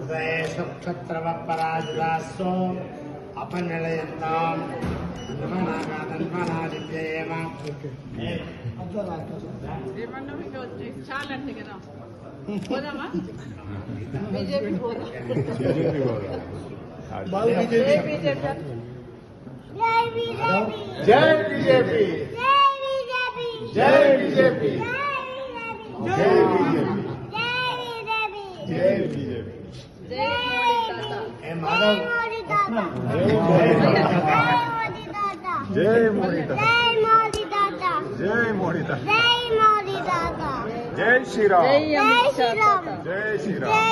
హృదయేషు క్షత్రవపరాజితాస్సు అపనిలయంతాం తన్మనాదిత్యేమ. చాలండి కదా పోదామా? బీజేపీ పోదాం. జై బీజేపీ, జై బీజేపీ, జై బీజేపీ, జై బీజేపీ. మాధవ్ జై మోడీ తాత, జై మోడీ తాత, జై శ్రీరామ్, జై శ్రీరామ్, జై శ్రీరామ్,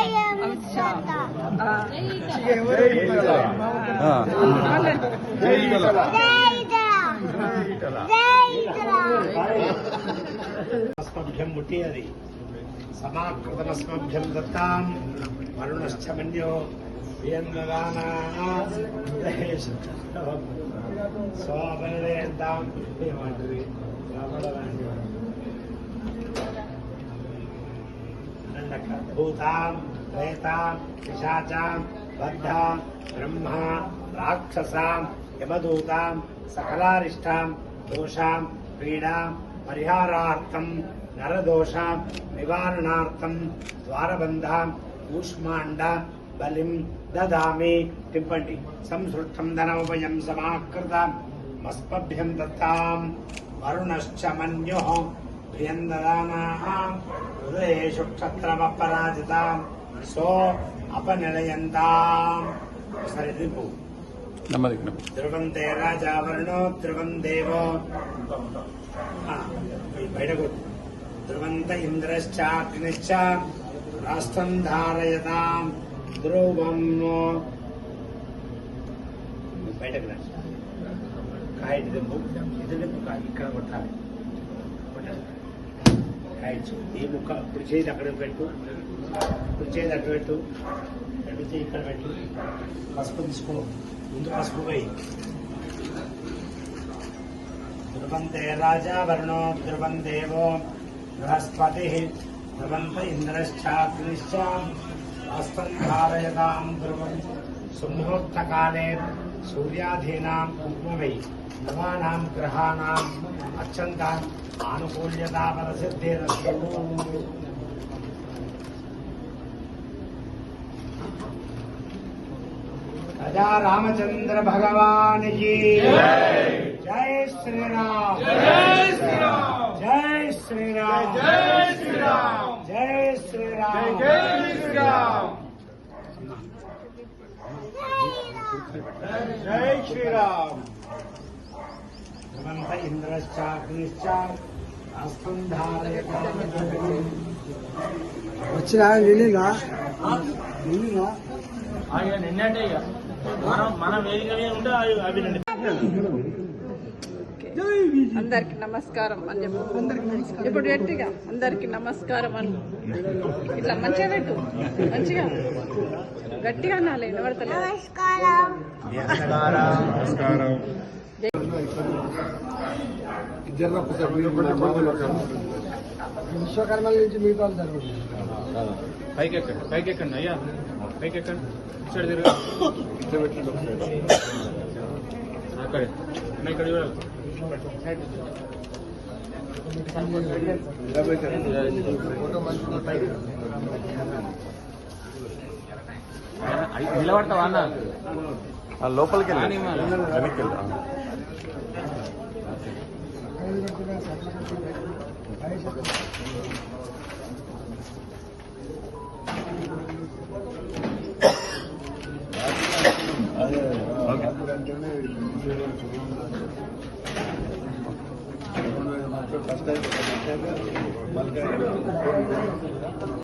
జై ఇటల, జై ఇటల, అస్మభ్యం ముట్టి అది సమాకృతమస్మభ్యం దత్తాం వరుణశ్చ మన్యో స్వాపనిలయంతాం భూతాం ప్రేతాం పిశాచాం బద్ధాం బ్రహ్మ రాక్షసాం యమదూతాం సకలారిష్టాం దోషాం పీడాం పరిహారార్థం నరదోషాం నివారణార్థం ద్వారబంధాం కూష్మాండ బలిం దదామి. టింపండి. సంసృష్టం ధనముపయం సమాకృతాం మస్మభ్యం దత్తాం వరుణశ్చ మన్యుః ప్రియం దదానాః హృదయేషు క్షత్రమపరాజితాం సో అపనిలయంతాం. సరే దింపు. ధ్రువంతే రాజా వరుణో ధ్రువం దేవో బయటకు. ధ్రువంత ఇంద్రశ్చాగ్నిశ్చ రాష్ట్రం ధారయతాం ధ్రువం. బయటకు రా. కాయటి దింపు. ఇది దింపు కాదు, ఇక్కడ కొట్టాలి. కాయచ్చు ఈ ముక్క. ఇప్పుడు చేతి అక్కడ పెట్టు, ఇప్పుడు చేతి అటు పెట్టు, అటు చేయి ఇక్కడ పెట్టు. పసుపు తీసుకో, ముందు పసుపు పోయి. ధ్రువంతే రాజా వరుణో ధ్రువం దేవో బృహస్పతి ధ్రువంత ఇంద్రశ్చాగ్నిశ్చ హస్తం ధారయతాం ధ్రువం. సుముహూర్తకాలే సూర్యాధీనాం ఉపమై నవానాం గ్రహాణాం అత్యంతాం ఆనుకూల్యతా ఫలసిద్ధిరస్తు. రాజా రామచంద్ర భగవానికి జై శ్రీరామ్, జై శ్రీరామ్, జై శ్రీరామ్, జై శ్రీరామ్, జై శ్రీరామ్, జై శ్రీరామ్, జై శ్రీరామ్. ధ్రువంత ఇంద్రశ్చాగ్నిశ్చ హస్తం ధారయతాం. వచ్చినా నిన్నగా నిన్నటే మన వేదిక మీద ఉంటే అవి అందరికి నమస్కారం అని చెప్పు. ఇప్పుడు గట్టిగా అందరికి నమస్కారం అని ఇట్లా మంచిగా పెట్టు. మంచిగా గట్టిగా అనాలి. వినబడతలేదు. నమస్కారం. విశ్వకర్మల నుంచి మిగతా జరుగుతుంది. పైకెక్కండి, పైకెక్కండి అయ్యా, పైకెక్కండి. ఇక్కడ అక్కడే ఇక్కడ చూడాలి. నిలబడతావా అన్న? లోపలికి వెళ్ళి ఫస్ట్